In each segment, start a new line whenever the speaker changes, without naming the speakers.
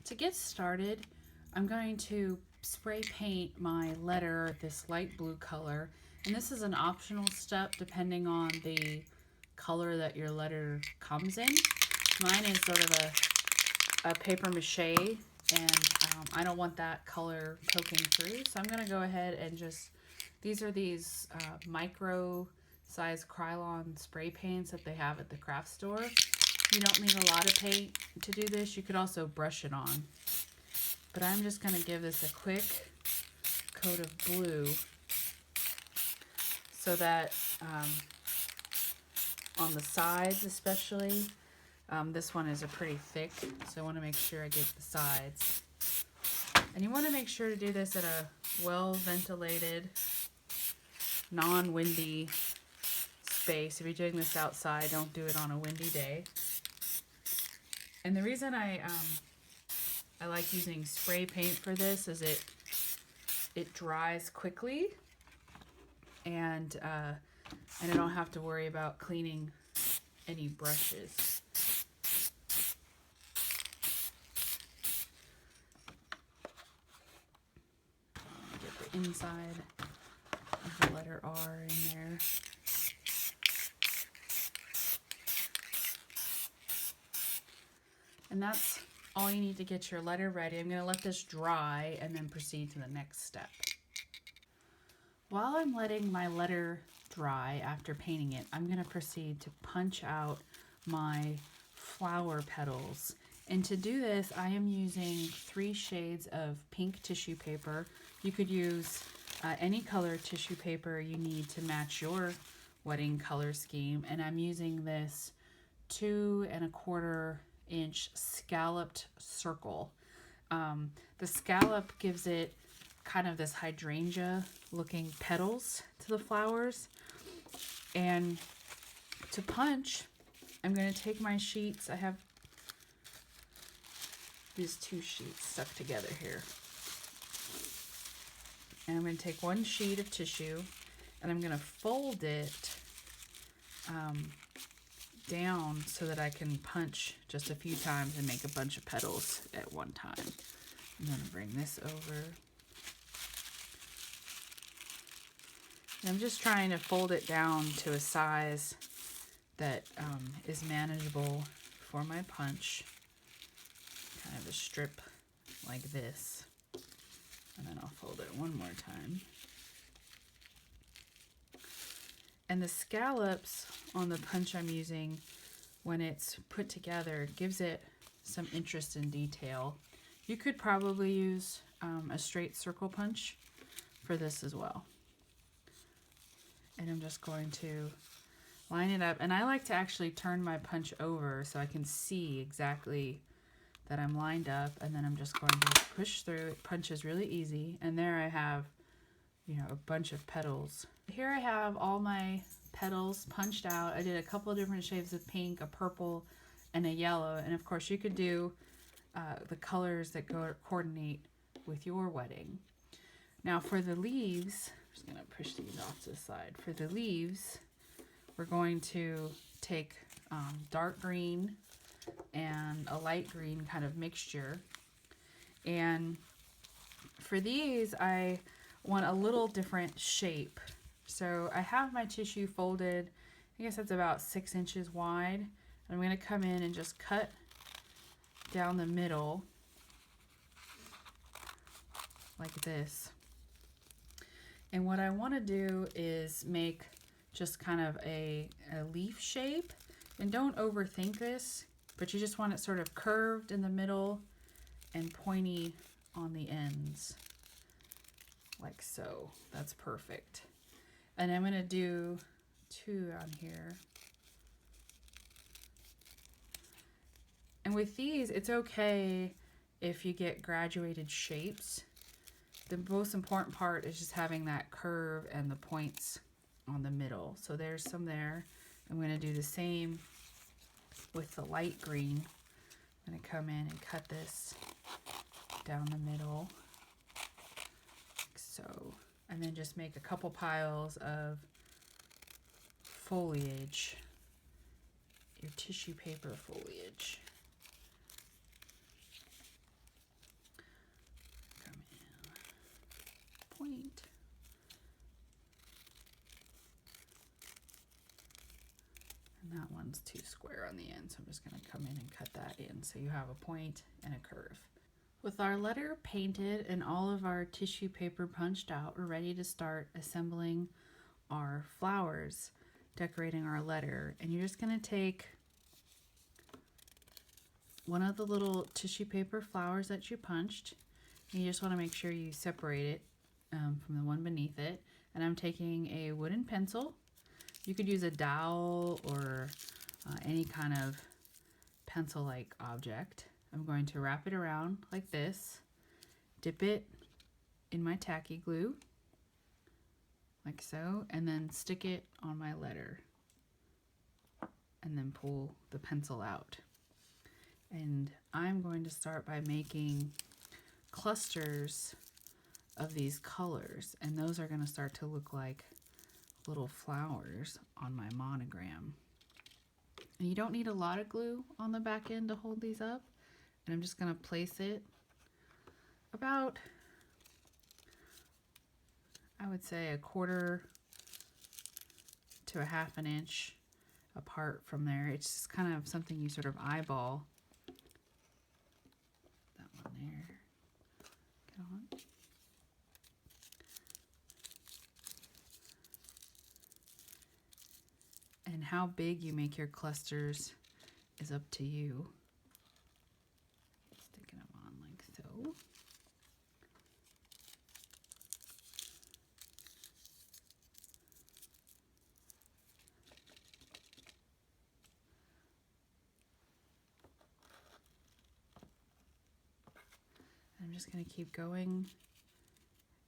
To get started, I'm going to spray paint my letter this light blue color, and this is an optional step depending on the color that your letter comes in. Mine is sort of a paper mache, and I don't want that color poking through, so I'm going to go ahead and just, these are these micro size Krylon spray paints that they have at the craft store. You don't need a lot of paint to do this. You could also brush it on. But I'm just going to give this a quick coat of blue so that on the sides especially, this one is a pretty thick, so I want to make sure I get the sides. And you want to make sure to do this at a well-ventilated, non-windy space. If you're doing this outside, don't do it on a windy day. And the reason I like using spray paint for this is it dries quickly, and I don't have to worry about cleaning any brushes. Get the inside of the letter R in there. And that's all you need to get your letter ready. I'm going to let this dry and then proceed to the next step. While I'm letting my letter dry after painting it, I'm going to proceed to punch out my flower petals. And to do this, I am using 3 shades of pink tissue paper. You could use any color tissue paper you need to match your wedding color scheme. And I'm using this 2 1/4 inch scalloped circle. The scallop gives it kind of this hydrangea looking petals to the flowers. And to punch, I'm going to take my sheets. I have these 2 sheets stuck together here. And I'm going to take 1 sheet of tissue and I'm going to fold it down so that I can punch just a few times and make a bunch of petals at one time. I'm going to bring this over. And I'm just trying to fold it down to a size that is manageable for my punch. Kind of a strip like this. And then I'll fold it one more time. And the scallops on the punch I'm using, when it's put together, gives it some interest in detail. You could probably use a straight circle punch for this as well. And I'm just going to line it up. And I like to actually turn my punch over so I can see exactly that I'm lined up. And then I'm just going to push through. It punches really easy. And there I have, you know, a bunch of petals. Here I have all my petals punched out. I did a couple of different shades of pink, a purple, and a yellow. And of course you could do the colors that coordinate with your wedding. Now for the leaves, I'm just going to push these off to the side. For the leaves, we're going to take dark green and a light green kind of mixture. And for these, I want a little different shape. So I have my tissue folded, I guess that's about 6 inches wide. I'm going to come in and just cut down the middle like this. And what I want to do is make just kind of a leaf shape. And don't overthink this, but you just want it sort of curved in the middle and pointy on the ends. Like so. That's perfect. And I'm going to do 2 on here. And with these, it's okay if you get graduated shapes. The most important part is just having that curve and the points on the middle. So there's some there. I'm going to do the same with the light green. I'm going to come in and cut this down the middle. Like so. And then just make a couple piles of foliage, your tissue paper foliage. point. And that one's too square on the end, so I'm just going to come in and cut that in so you have a point and a curve. With our letter painted and all of our tissue paper punched out, we're ready to start assembling our flowers, decorating our letter. And you're just going to take one of the little tissue paper flowers that you punched, and you just want to make sure you separate it from the one beneath it. And I'm taking a wooden pencil. You could use a dowel or any kind of pencil-like object. I'm going to wrap it around like this, dip it in my tacky glue, like so, and then stick it on my letter, and then pull the pencil out. And I'm going to start by making clusters of these colors, and those are going to start to look like little flowers on my monogram. And you don't need a lot of glue on the back end to hold these up. And I'm just going to place it about, I would say, 1/4 to 1/2 inch apart from there. It's just kind of something you sort of eyeball. That one there. Get on. And how big you make your clusters is up to you. Sticking them on like so. I'm just going to keep going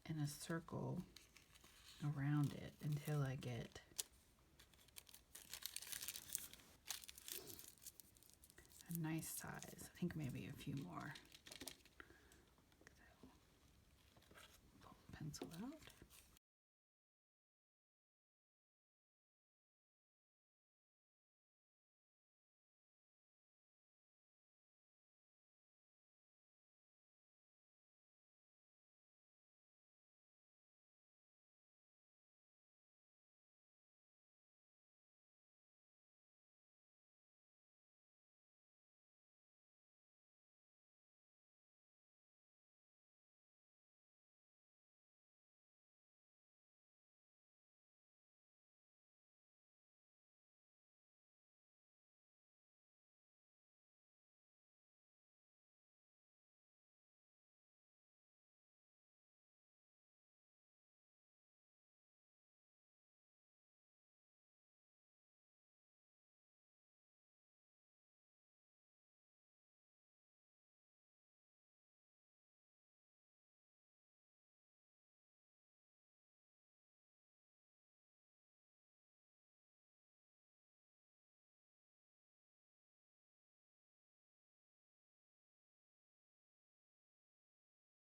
in a circle around it until I get a nice size. I think maybe a few more. So, pull the pencil out.